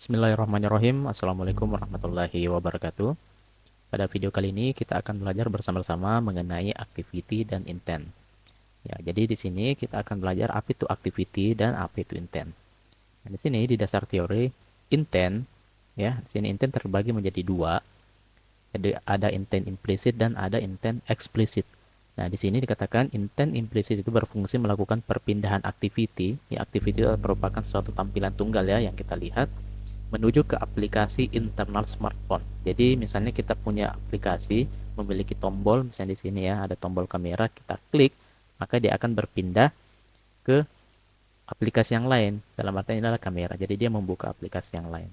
Bismillahirrahmanirrahim. Assalamualaikum warahmatullahi wabarakatuh. Pada video kali ini kita akan belajar bersama-sama mengenai activity dan intent. Ya, jadi di sini kita akan belajar apa itu activity dan apa itu intent. Nah, di sini di dasar teori intent, ya, di sini intent terbagi menjadi dua. Jadi ada intent implicit dan ada intent explicit. Nah, di sini dikatakan intent implicit itu berfungsi melakukan perpindahan activity. Ya, activity itu merupakan suatu tampilan tunggal ya yang kita lihat menuju ke aplikasi internal smartphone. Jadi misalnya kita punya aplikasi memiliki tombol, misalnya di sini ya ada tombol kamera, kita klik, maka dia akan berpindah ke aplikasi yang lain. Dalam artian ini adalah kamera. Jadi dia membuka aplikasi yang lain.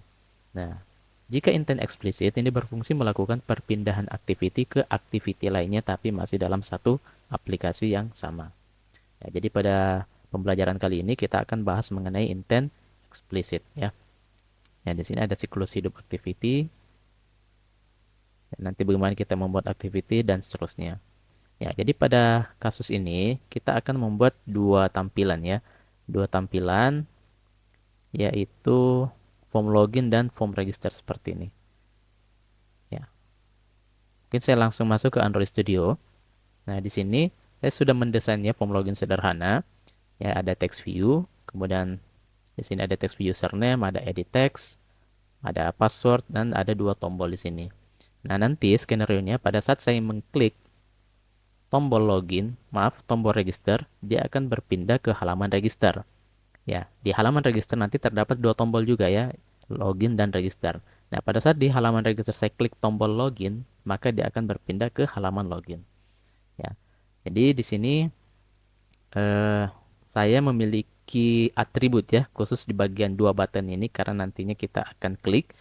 Nah, jika intent eksplisit ini berfungsi melakukan perpindahan activity ke activity lainnya tapi masih dalam satu aplikasi yang sama. Ya, jadi pada pembelajaran kali ini kita akan bahas mengenai intent eksplisit ya. Ya, di sini ada siklus hidup activity. Nanti bagaimana kita membuat activity dan seterusnya. Ya, jadi pada kasus ini kita akan membuat dua tampilan ya. Dua tampilan yaitu form login dan form register seperti ini. Ya. Mungkin saya langsung masuk ke Android Studio. Nah, di sini saya sudah mendesainnya form login sederhana. Ya, ada text view, kemudian di sini ada text view username, ada edit text, ada password dan ada dua tombol di sini. Nah, nanti skenario-nya pada saat saya mengklik tombol login, tombol register, dia akan berpindah ke halaman register. Ya, di halaman register nanti terdapat dua tombol juga ya, login dan register. Nah, pada saat di halaman register saya klik tombol login, maka dia akan berpindah ke halaman login. Ya. Jadi di sini eh, saya memiliki atribut ya, khusus di bagian dua button ini karena nantinya kita akan klik.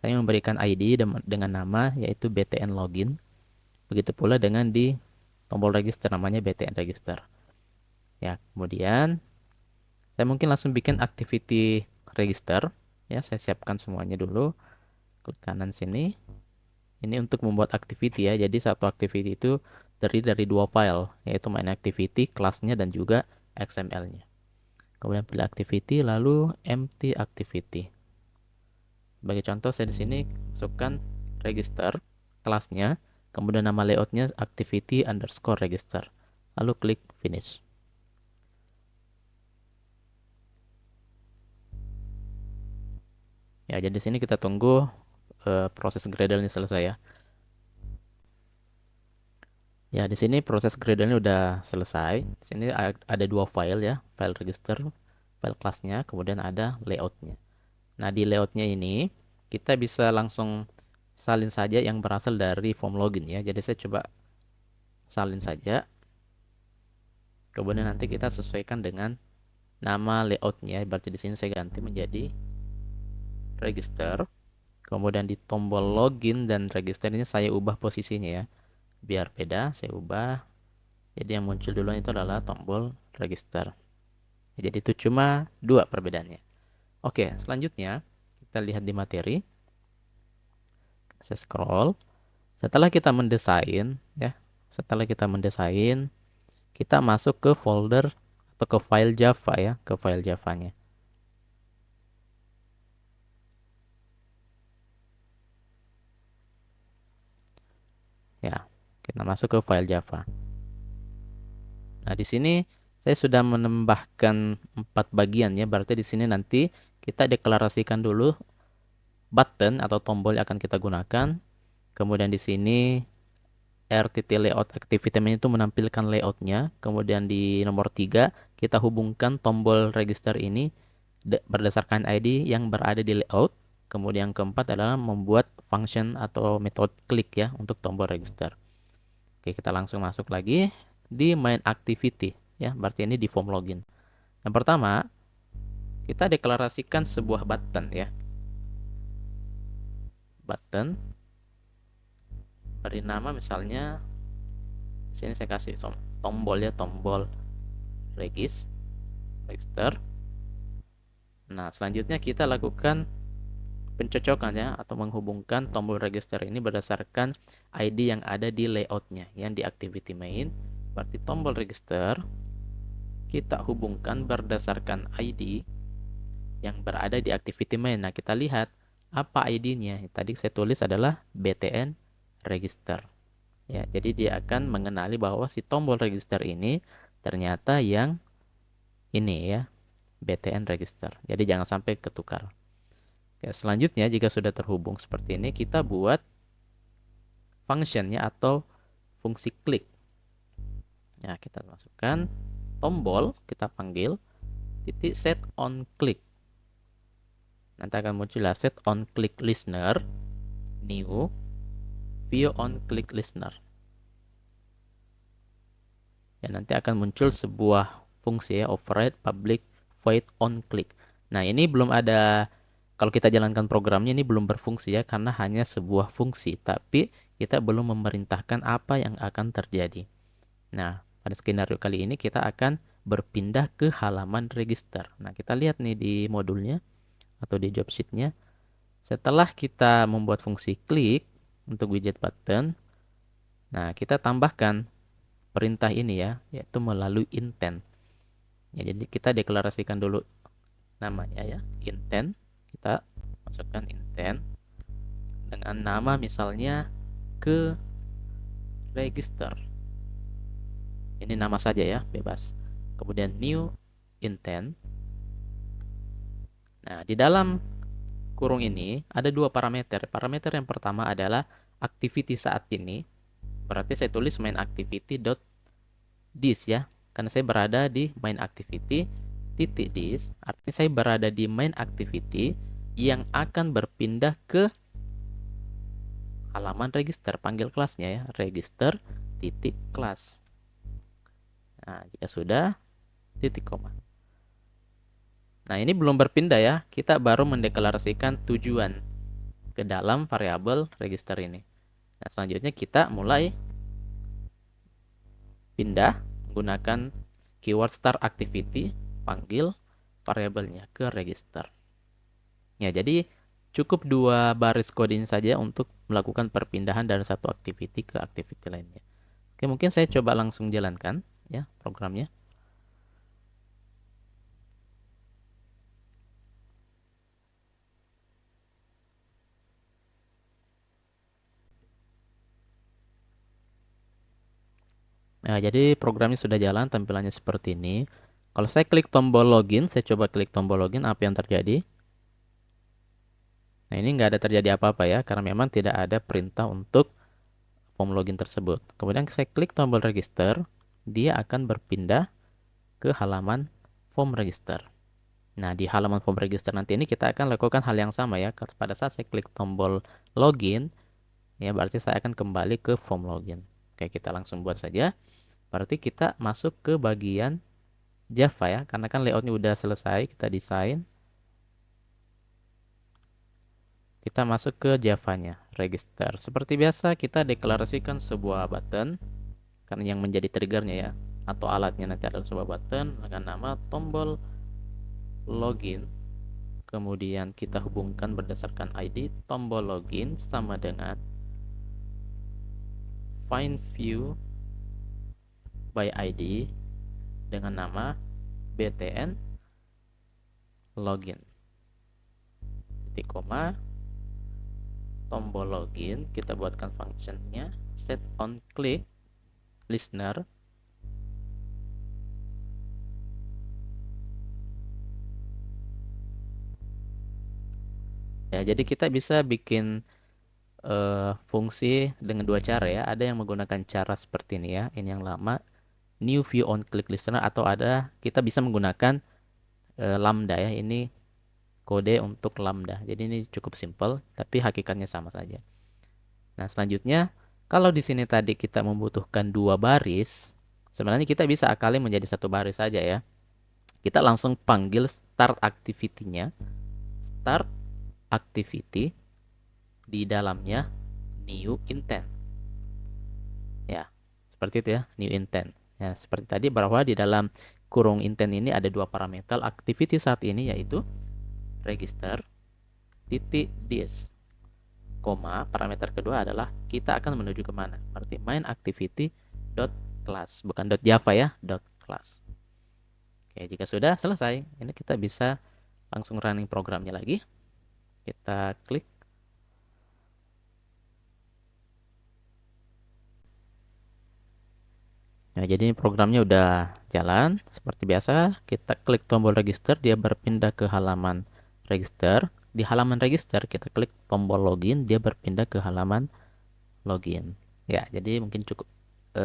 Saya memberikan ID dengan nama yaitu btn login. Begitu pula dengan di tombol register namanya btn register. Ya, kemudian saya mungkin langsung bikin activity register. Ya, saya siapkan semuanya dulu. Klik kanan sini. Ini untuk membuat activity ya. Jadi satu activity itu terdiri dari dua file, yaitu main activity, kelasnya dan juga XML-nya. Kemudian pilih activity, lalu empty activity. Sebagai contoh saya di sini masukkan register, kelasnya, kemudian nama layoutnya activity underscore register. Lalu klik finish. Ya, jadi di sini kita tunggu proses Gradle ini selesai ya. Ya, di sini proses Gradle ini udah selesai. Di sini ada dua file ya, file register, file kelasnya, kemudian ada layoutnya. Nah, di layoutnya ini kita bisa langsung salin saja yang berasal dari form login ya. Jadi saya coba salin saja. Kemudian nanti kita sesuaikan dengan nama layoutnya. Berarti di sini saya ganti menjadi register. Kemudian di tombol login dan register ini saya ubah posisinya ya. Biar beda, saya ubah. Jadi yang muncul dulu itu adalah tombol register. Jadi itu cuma dua perbedaannya. Oke, selanjutnya kita lihat di materi. Saya scroll. Setelah kita mendesain, ya, setelah kita mendesain, kita masuk ke folder atau ke file Java ya, ke file Javanya. Ya, kita masuk ke file Java. Nah, di sini saya sudah menambahkan 4 bagian ya, berarti di sini nanti kita deklarasikan dulu button atau tombol yang akan kita gunakan. Kemudian di sini RTT layout activity menu itu menampilkan layoutnya. Kemudian di nomor 3 kita hubungkan tombol register ini berdasarkan ID yang berada di layout. Kemudian yang keempat adalah membuat function atau metode klik ya untuk tombol register. Oke, kita langsung masuk lagi di main activity ya, berarti ini di form login. Yang pertama, kita deklarasikan sebuah button ya. Button beri nama misalnya di sini saya kasih tombol ya, tombol register. Nah, selanjutnya kita lakukan pencocokan ya atau menghubungkan tombol register ini berdasarkan ID yang ada di layoutnya yang di activity main. Berarti tombol register kita hubungkan berdasarkan ID yang berada di activity main. Nah, kita lihat Apa ID-nya? Tadi saya tulis adalah btn register. Ya, jadi dia akan mengenali bahwa si tombol register ini ternyata yang ini ya, btn register. Jadi jangan sampai ketukar. Oke, selanjutnya jika sudah terhubung seperti ini, kita buat functionnya atau fungsi klik. Ya, kita masukkan tombol, kita panggil titik set on click. Nanti akan muncul set on click listener, new, view on click listener. Ya, nanti akan muncul sebuah fungsi ya, override public void on click. Nah, ini belum ada, kalau kita jalankan programnya ini belum berfungsi ya, karena hanya sebuah fungsi, tapi kita belum memerintahkan apa yang akan terjadi. Nah, pada skenario kali ini kita akan berpindah ke halaman register. Nah, kita lihat nih di modulnya atau di job sheet-nya. Setelah kita membuat fungsi klik untuk widget button, nah kita tambahkan perintah ini ya, yaitu melalui intent. Ya, jadi kita deklarasikan dulu namanya ya, intent. Kita masukkan intent dengan nama misalnya ke register. Ini nama saja ya, bebas. Kemudian new intent. Nah, di dalam kurung ini ada dua parameter. Parameter yang pertama adalah activity saat ini. Berarti saya tulis main activity.this ya. Karena saya berada di main activity titik this. Artinya saya berada di main activity yang akan berpindah ke halaman register. Panggil kelasnya ya. Register titik kelas. Nah, jika sudah, titik koma. Nah, ini belum berpindah ya. Kita baru mendeklarasikan tujuan ke dalam variabel register ini. Nah, selanjutnya kita mulai pindah menggunakan keyword start activity, panggil variabelnya ke register. Ya, jadi cukup dua baris coding saja untuk melakukan perpindahan dari satu activity ke activity lainnya. Oke, mungkin saya coba langsung jalankan ya programnya. Nah, jadi programnya sudah jalan, tampilannya seperti ini. Kalau saya klik tombol login, saya coba klik tombol login, apa yang terjadi? Nah, ini nggak ada terjadi apa-apa ya, karena memang tidak ada perintah untuk form login tersebut. Kemudian saya klik tombol register, dia akan berpindah ke halaman form register. Nah, di halaman form register nanti ini kita akan lakukan hal yang sama ya. Pada saat saya klik tombol login, ya berarti saya akan kembali ke form login. Oke, kita langsung buat saja. Berarti kita masuk ke bagian Java ya, karena kan layoutnya udah selesai, kita desain. Kita masuk ke Java-nya, register. Seperti biasa, kita deklarasikan sebuah button, karena yang menjadi triggernya ya, atau alatnya nanti adalah sebuah button dengan nama tombol login. Kemudian kita hubungkan berdasarkan ID, tombol login sama dengan find view by ID dengan nama btn login. Titik koma, tombol login, kita buatkan functionnya set on click listener. Ya, jadi kita bisa bikin fungsi dengan dua cara ya. Ada yang menggunakan cara seperti ini ya. Ini yang lama, new view on click listener, atau ada kita bisa menggunakan lambda ya. Ini kode untuk lambda. Jadi ini cukup simple, tapi hakikatnya sama saja. Nah, selanjutnya kalau di sini tadi kita membutuhkan dua baris, sebenarnya kita bisa akali menjadi satu baris saja ya. Kita langsung panggil start activity-nya. Start activity, di dalamnya new intent. Ya, seperti itu ya, new intent. Ya, seperti tadi bahwa di dalam kurung intent ini ada dua parameter activity saat ini, yaitu register titik this, koma parameter kedua adalah kita akan menuju kemana. Berarti main activity dot class, bukan dot java ya, dot class. Oke, jika sudah selesai, ini kita bisa langsung running programnya lagi. Kita klik Ya, jadi programnya udah jalan. Seperti biasa, kita klik tombol register, dia berpindah ke halaman register. Di halaman register, kita klik tombol login, dia berpindah ke halaman login. Ya, jadi mungkin cukup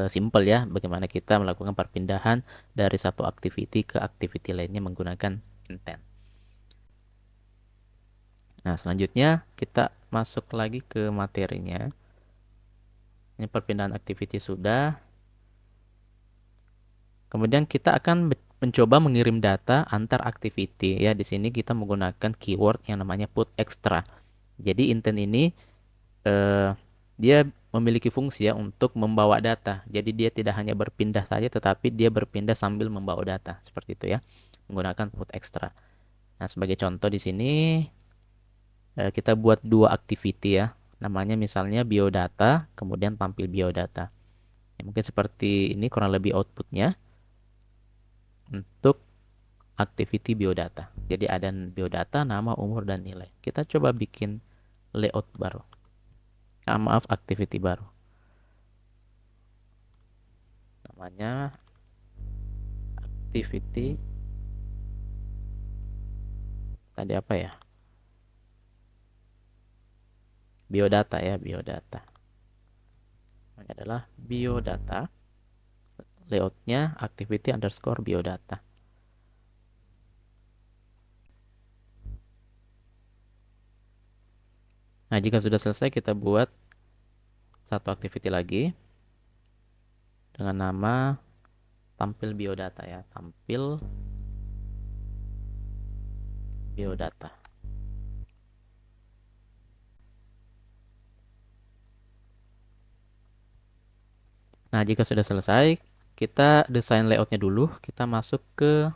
simple ya bagaimana kita melakukan perpindahan dari satu activity ke activity lainnya menggunakan intent. Nah, selanjutnya kita masuk lagi ke materinya. Ini perpindahan activity sudah. Kemudian kita akan mencoba mengirim data antar activity ya. Di sini kita menggunakan keyword yang namanya put extra. Jadi intent ini eh, dia memiliki fungsi ya untuk membawa data. Jadi dia tidak hanya berpindah saja tetapi dia berpindah sambil membawa data. Seperti itu ya. Menggunakan put extra. Nah, sebagai contoh di sini kita buat dua activity ya. Namanya misalnya biodata, kemudian tampil biodata. Ya, mungkin seperti ini kurang lebih outputnya untuk activity biodata. Jadi ada biodata, nama, umur, dan nilai. Kita coba bikin layout baru. Maaf, activity baru. Namanya activity tadi apa ya? Biodata ya, biodata. Ini adalah biodata. Layoutnya activity underscore biodata. Nah, jika sudah selesai kita buat satu activity lagi dengan nama tampil biodata ya, tampil biodata. Nah, jika sudah selesai, kita desain layoutnya dulu. Kita masuk ke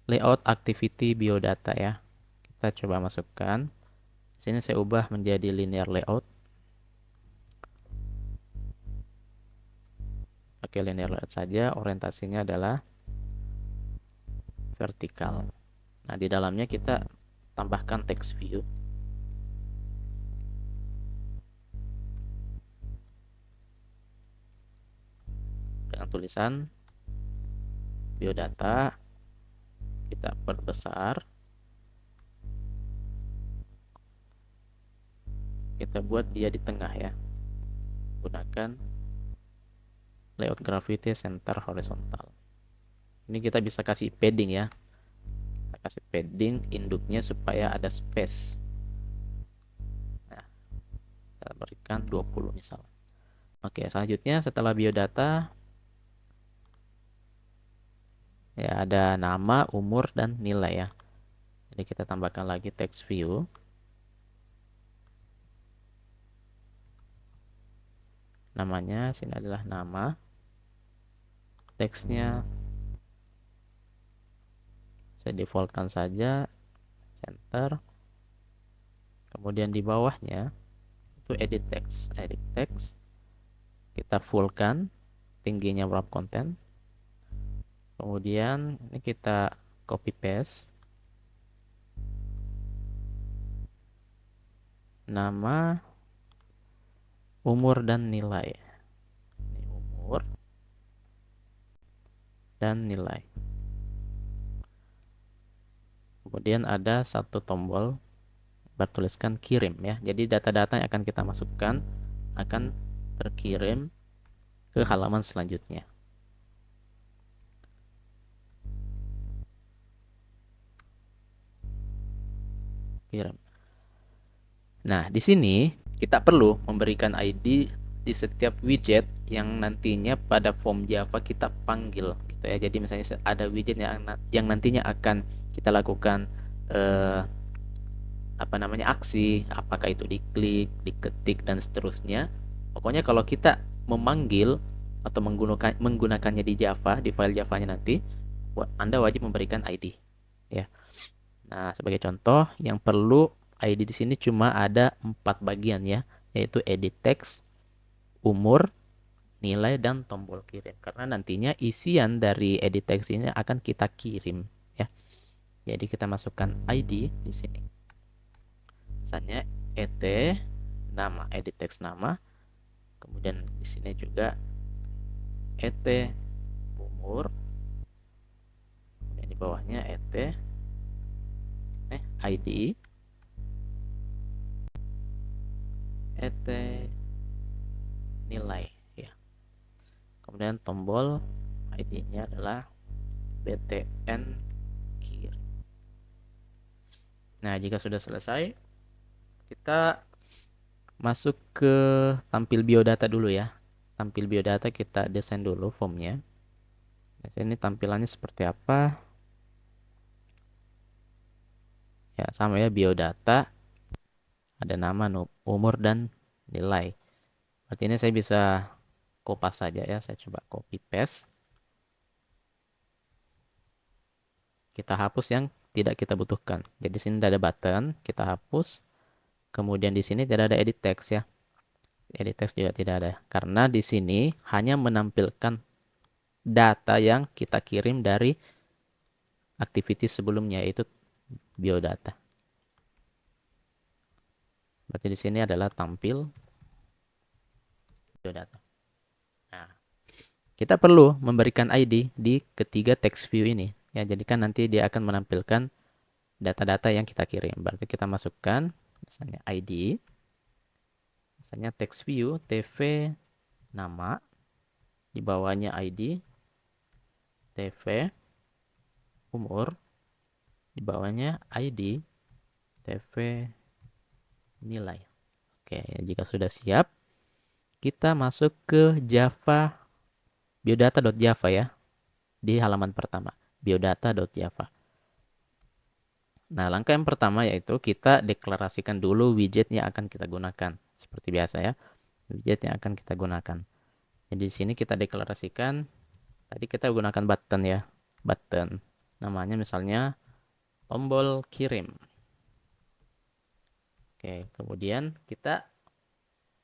layout activity biodata ya. Kita coba masukkan. Sini saya ubah menjadi linear layout. Oke, linear layout saja. Orientasinya adalah vertikal. Nah, di dalamnya kita tambahkan text view. Dengan tulisan biodata. Kita perbesar. Kita buat dia di tengah ya. Gunakan layout gravity center horizontal. Ini kita bisa kasih padding ya. Kita kasih padding induknya supaya ada space. Nah, kita berikan 20 misal. Oke, selanjutnya setelah biodata ya ada nama, umur, dan nilai ya. Jadi kita tambahkan lagi text view. Namanya sini adalah nama. Teksnya saya defaultkan saja center. Kemudian di bawahnya itu edit text. Edit text. Kita fullkan tingginya wrap content. Kemudian ini kita copy paste nama, umur, dan nilai. Ini umur dan nilai. Kemudian ada satu tombol bertuliskan kirim ya. Jadi data-data yang akan kita masukkan akan terkirim ke halaman selanjutnya. Kirim. Nah, di sini kita perlu memberikan ID di setiap widget yang nantinya pada form Java kita panggil gitu ya. Jadi misalnya ada widget yang nantinya akan kita lakukan aksi, apakah itu diklik, diketik, dan seterusnya. Pokoknya kalau kita memanggil atau menggunakannya di Java, di file Javanya nanti, Anda wajib memberikan ID ya. Nah, sebagai contoh, yang perlu ID di sini cuma ada 4 bagian ya, yaitu edit text, umur, nilai, dan tombol kirim. Karena nantinya isian dari edit text ini akan kita kirim ya. Jadi kita masukkan ID di sini. Misalnya nama, edit text nama. Kemudian di sini juga et umur, kemudian di bawahnya id, et nilai ya. Kemudian tombol id-nya adalah btn kirim. Nah, jika sudah selesai, kita masuk ke tampil biodata dulu ya. Tampil biodata kita desain dulu formnya. Nah, ini tampilannya seperti apa? Ya, sama ya, biodata, ada nama, umur, dan nilai. Berarti ini saya bisa kopas saja ya. Saya coba copy paste. Kita hapus yang tidak kita butuhkan. Jadi sini tidak ada button, kita hapus. Kemudian di sini tidak ada edit text ya. Edit text juga tidak ada. Karena di sini hanya menampilkan data yang kita kirim dari activity sebelumnya, yaitu biodata. Berarti di sini adalah tampil biodata. Nah, kita perlu memberikan ID di ketiga text view ini. Ya, jadi kan nanti dia akan menampilkan data-data yang kita kirim. Berarti kita masukkan misalnya ID, misalnya text view, TV, nama, di bawahnya ID, TV, umur, di bawahnya ID, TV, nilai. Oke, jika sudah siap, kita masuk ke Java biodata.java ya, di halaman pertama, biodata.java. Nah, langkah yang pertama yaitu kita deklarasikan dulu widget yang akan kita gunakan. Seperti biasa ya, widget yang akan kita gunakan. Jadi di sini kita deklarasikan, tadi kita gunakan button ya, button. Namanya misalnya tombol kirim. Oke, kemudian kita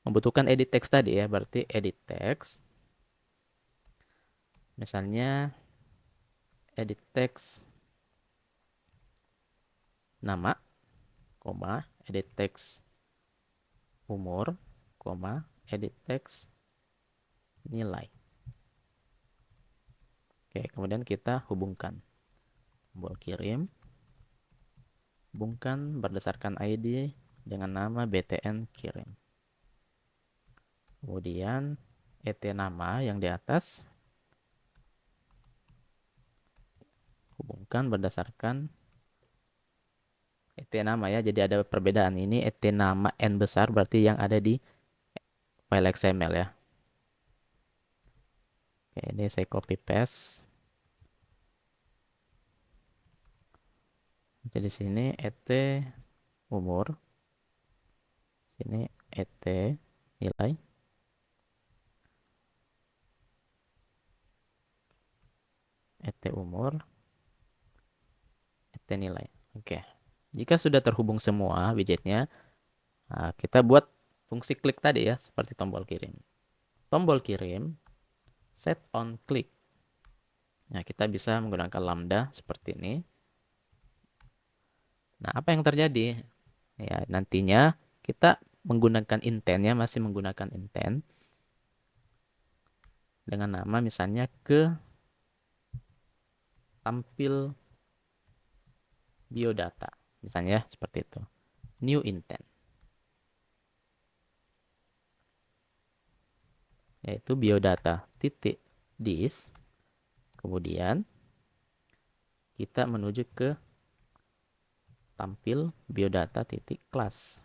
membutuhkan edit text tadi ya, berarti edit text. Misalnya edit text nama, koma, edit text umur, koma, edit text nilai. Oke, kemudian kita hubungkan tombol kirim, hubungkan berdasarkan ID dengan nama btn kirim. Kemudian et nama yang di atas hubungkan berdasarkan et nama ya. Jadi ada perbedaan, ini et nama n besar berarti yang ada di file XML ya. Oke, ini saya copy paste. Jadi sini et umur, sini et nilai, et umur, et nilai. Oke, jika sudah terhubung semua widgetnya, nah, kita buat fungsi klik tadi ya, seperti tombol kirim. Tombol kirim set on click. Nah, kita bisa menggunakan lambda seperti ini. Nah, apa yang terjadi? Ya, nantinya kita menggunakan intent ya, masih menggunakan intent dengan nama misalnya ke tampil biodata. Misalnya seperti itu. New intent. Yaitu biodata titik dis. Kemudian kita menuju ke tampil biodata titik class.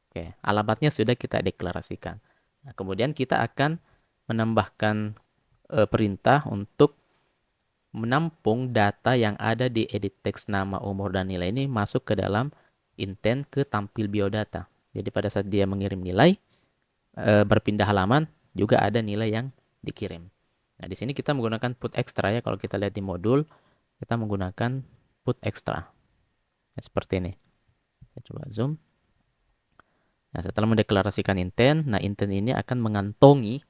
Oke, alamatnya sudah kita deklarasikan. Nah, kemudian kita akan menambahkan perintah untuk menampung data yang ada di edit text nama, umur, dan nilai ini masuk ke dalam intent ke tampil biodata. Jadi pada saat dia mengirim nilai, berpindah halaman, juga ada nilai yang dikirim. Nah, di sini kita menggunakan put extra ya. Kalau kita lihat di modul, kita menggunakan put extra. Ya, seperti ini. Saya coba zoom. Nah, setelah mendeklarasikan intent, nah intent ini akan mengantongi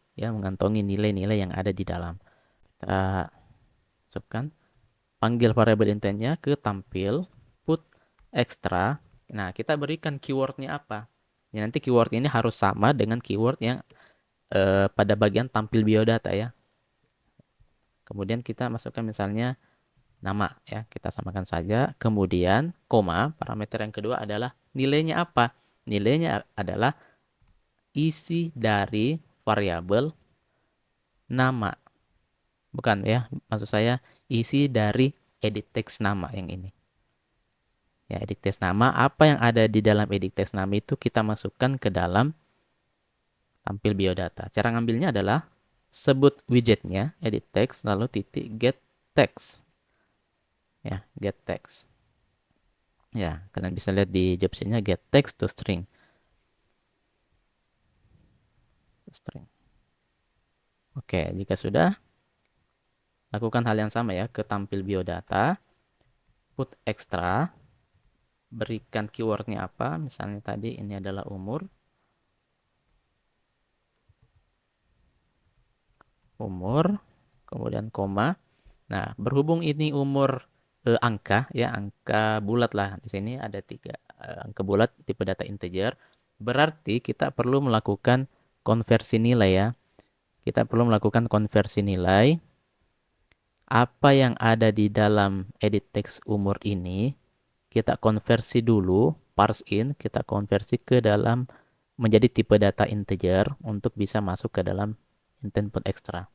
nilai-nilai yang ada di dalam. Kita masukkan, panggil variabel intentnya ke tampil put extra. Nah, kita berikan keywordnya apa? Ya, nanti keyword ini harus sama dengan keyword yang pada bagian tampil biodata ya. Kemudian kita masukkan misalnya nama ya, kita samakan saja. Kemudian koma, parameter yang kedua adalah nilainya apa? Nilainya adalah isi dari variabel nama. Bukan ya, maksud saya isi dari edit text nama yang ini. Ya, edit text nama, apa yang ada di dalam edit text nama itu kita masukkan ke dalam tampil biodata. Cara ngambilnya adalah sebut widgetnya, edit text, lalu titik get text. Ya, get text. Ya, kalian bisa lihat di job nya get text to string. String. Oke, jika sudah, lakukan hal yang sama ya ke tampil biodata, put extra, berikan keywordnya apa, misalnya tadi ini adalah umur, kemudian koma. Nah, berhubung ini umur angka ya, angka bulat lah. Di sini ada 3 angka bulat tipe data integer. Berarti kita perlu melakukan konversi nilai ya. Kita perlu melakukan konversi nilai. Apa yang ada di dalam edit text umur ini, kita konversi dulu, parse in, kita konversi ke dalam menjadi tipe data integer untuk bisa masuk ke dalam input extra.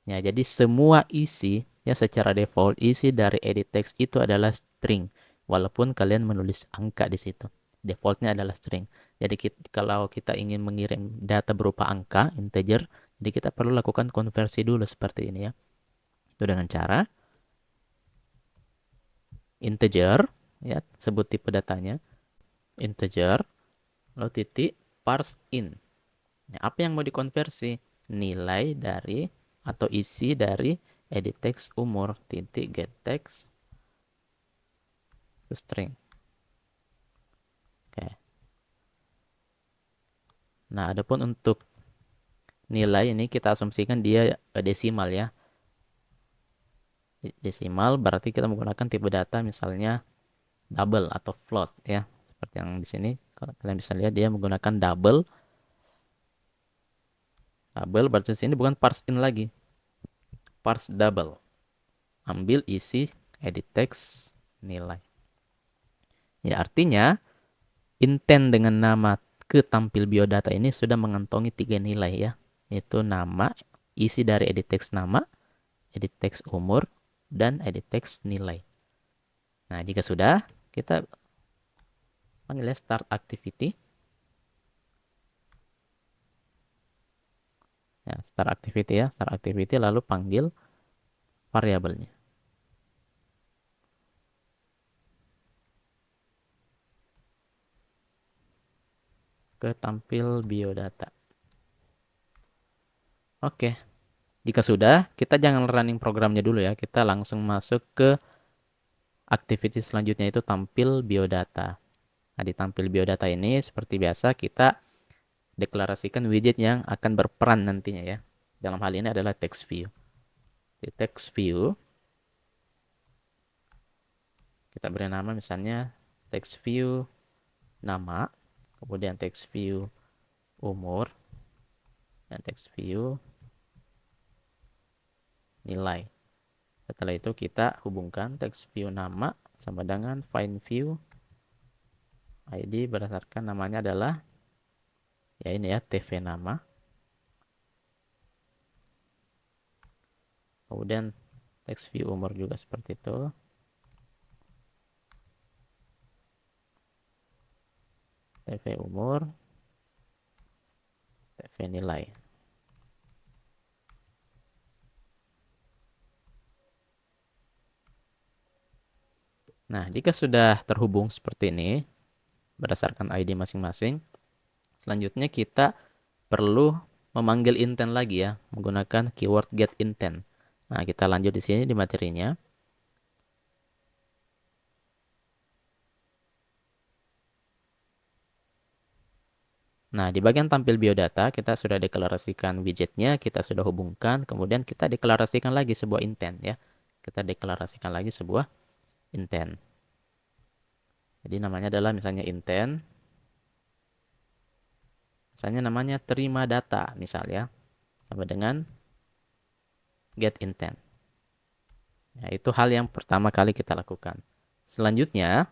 Ya, jadi semua isi ya secara default isi dari edit text itu adalah string, walaupun kalian menulis angka di situ. Defaultnya adalah string. Jadi kalau kita ingin mengirim data berupa angka integer, jadi kita perlu lakukan konversi dulu seperti ini ya. Itu dengan cara integer ya, sebut tipe datanya integer, lalu titik parse in. Nah, apa yang mau dikonversi? Nilai dari atau isi dari edit text umur titik get text to string. Oke. Nah, adapun untuk nilai ini kita asumsikan dia desimal ya. Desimal berarti kita menggunakan tipe data misalnya double atau float ya. Seperti yang di sini kalau kalian bisa lihat dia menggunakan double. Double berarti di sini bukan parse in lagi. Parse double. Ambil isi edit text nilai. Ya, artinya intent dengan nama ke tampil biodata ini sudah mengantongi 3 nilai ya. Yaitu nama, isi dari edit text nama, edit text umur, dan edit text nilai. Nah, jika sudah, kita panggil ya start activity. Ya, start activity ya, start activity lalu panggil variabelnya. Ke tampil biodata. Oke, jika sudah, kita jangan running programnya dulu ya. Kita langsung masuk ke activity selanjutnya itu tampil biodata. Nah, di tampil biodata ini seperti biasa kita deklarasikan widget yang akan berperan nantinya ya. Dalam hal ini adalah text view. Di text view kita beri nama misalnya text view nama, kemudian text view umur, dan text view nilai. Setelah itu kita hubungkan text view nama sama dengan find view ID berdasarkan namanya adalah ya ini ya TV nama. Kemudian text view umur juga seperti itu. TV umur, TV nilai. Nah, jika sudah terhubung seperti ini berdasarkan ID masing-masing, selanjutnya kita perlu memanggil intent lagi ya menggunakan keyword get intent. Nah, kita lanjut di sini di materinya. Nah, di bagian tampil biodata, kita sudah deklarasikan widgetnya, kita sudah hubungkan, kemudian kita deklarasikan lagi sebuah intent ya. Kita deklarasikan lagi sebuah intent. Jadi namanya adalah misalnya intent. Misalnya namanya terima data, misalnya. Sama dengan get intent. Nah, itu hal yang pertama kali kita lakukan. Selanjutnya,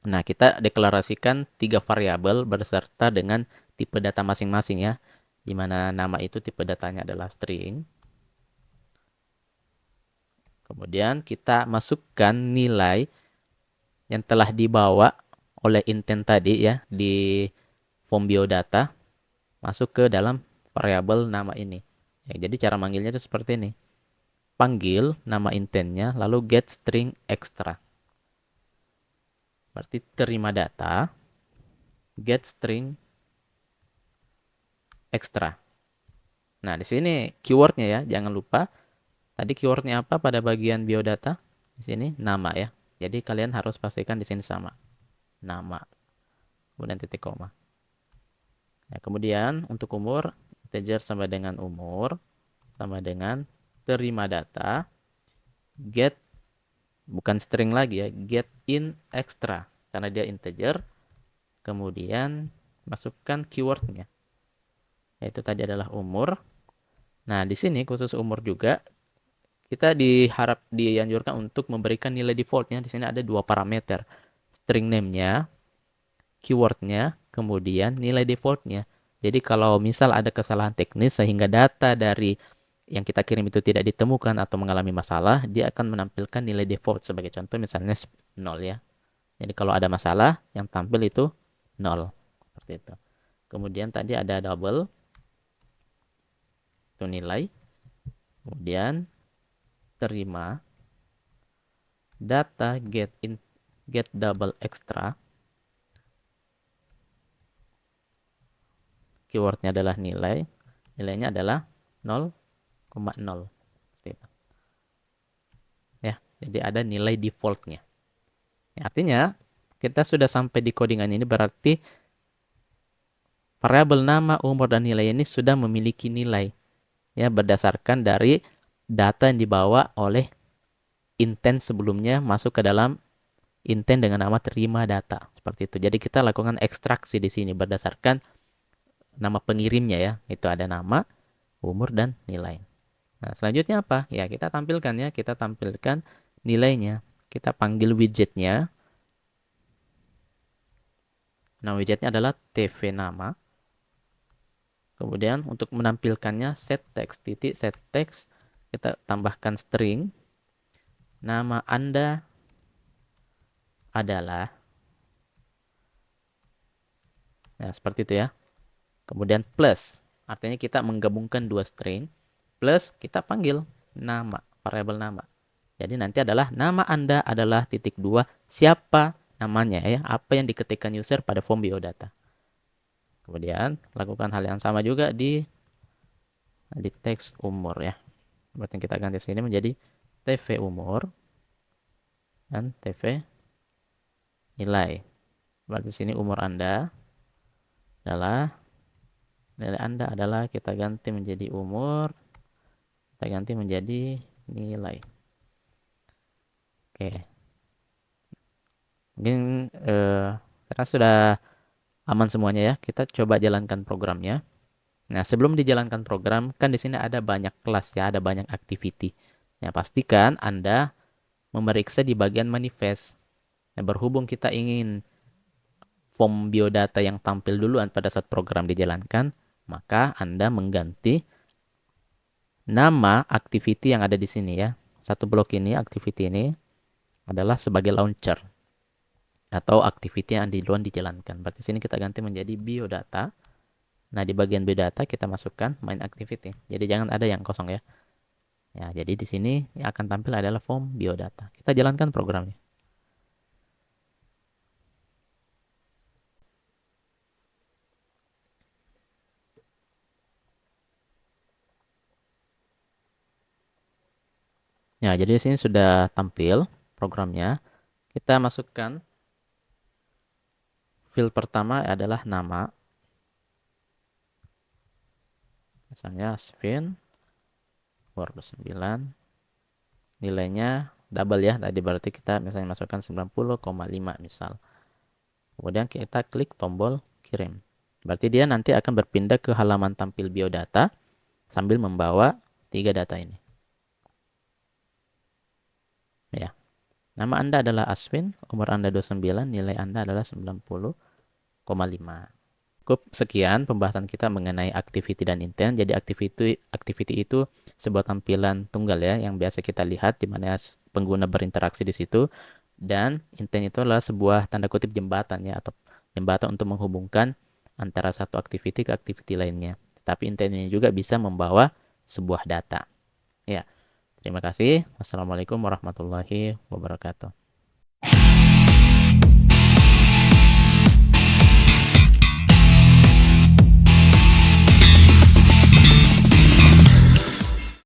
nah kita deklarasikan 3 variabel beserta dengan tipe data masing-masing ya. Di mana nama itu tipe datanya adalah string. Kemudian kita masukkan nilai yang telah dibawa oleh intent tadi ya di form biodata masuk ke dalam variabel nama ini. Ya, jadi cara manggilnya itu seperti ini. Panggil nama intentnya lalu get string extra. Berarti terima data get string extra. Nah, di sini keywordnya ya, jangan lupa. Tadi keywordnya apa pada bagian biodata? Di sini nama ya. Jadi kalian harus pastikan di sini sama. Nama. Kemudian titik koma. Nah, kemudian untuk umur, integer sama dengan umur, sama dengan terima data, get, bukan string lagi ya, get in extra. Karena dia integer, kemudian masukkan keywordnya. Yaitu tadi adalah umur. Nah, di sini khusus umur juga, kita dianjurkan untuk memberikan nilai defaultnya. Di sini ada 2 parameter. String name-nya, keywordnya, kemudian nilai defaultnya. Jadi kalau misal ada kesalahan teknis sehingga data dari yang kita kirim itu tidak ditemukan atau mengalami masalah, dia akan menampilkan nilai default. Sebagai contoh misalnya 0 ya. Jadi kalau ada masalah, yang tampil itu 0. Seperti itu. Kemudian tadi ada double, itu nilai. Kemudian terima data get double extra. Keywordnya adalah nilai. Nilainya adalah 0,0. Ya, jadi ada nilai defaultnya. Ya, artinya kita sudah sampai di codingan ini berarti variabel nama, umur, dan nilai ini sudah memiliki nilai. Ya, berdasarkan dari data yang dibawa oleh intent sebelumnya masuk ke dalam intent dengan nama terima data. Seperti itu. Jadi kita lakukan ekstraksi di sini berdasarkan nama pengirimnya ya. Itu ada nama, umur, dan nilai. Nah, selanjutnya apa? Ya, kita tampilkan ya. Kita tampilkan nilainya. Kita panggil widgetnya. Nah, widgetnya adalah TV nama. Kemudian untuk menampilkannya set text, titik set text. Kita tambahkan string. Nama Anda adalah. Nah, seperti itu ya. Kemudian plus. Artinya kita menggabungkan 2 string. Plus kita panggil nama, variabel nama. Jadi nanti adalah nama Anda adalah titik 2 siapa namanya ya, apa yang diketikkan user pada form biodata. Kemudian lakukan hal yang sama juga di teks umur ya. Berarti kita ganti sini menjadi TV umur dan TV nilai. Berarti sini umur Anda adalah nilai Anda adalah kita ganti menjadi umur, kita ganti menjadi nilai. Oke. Mungkin karena sudah aman semuanya ya, kita coba jalankan programnya. Nah, sebelum dijalankan program, kan di sini ada banyak kelas ya, ada banyak activity. Ya, pastikan Anda memeriksa di bagian manifest. Nah, berhubung kita ingin form biodata yang tampil duluan pada saat program dijalankan, maka Anda mengganti nama activity yang ada di sini ya. Satu blok ini, activity ini adalah sebagai launcher atau activity yang duluan dijalankan. Berarti sini kita ganti menjadi biodata. Nah, di bagian biodata kita masukkan main activity. Jadi jangan ada yang kosong ya. Ya, jadi di sini yang akan tampil adalah form biodata. Kita jalankan programnya. Ya, jadi di sini sudah tampil programnya. Kita masukkan field pertama adalah nama. Misalnya Svin Word 9. Nilainya double ya. Tadi berarti kita misalnya masukkan 90,5 misal. Kemudian kita klik tombol kirim. Berarti dia nanti akan berpindah ke halaman tampil biodata sambil membawa 3 data ini. Nama Anda adalah Aswin, umur Anda 29, nilai Anda adalah 90,5. Cukup sekian pembahasan kita mengenai activity dan intent. Jadi activity itu sebuah tampilan tunggal ya yang biasa kita lihat di mana pengguna berinteraksi di situ, dan intent itu adalah sebuah tanda kutip jembatan ya, atau jembatan untuk menghubungkan antara satu activity ke activity lainnya. Tapi intent ini juga bisa membawa sebuah data. Ya, terima kasih. Assalamualaikum warahmatullahi wabarakatuh.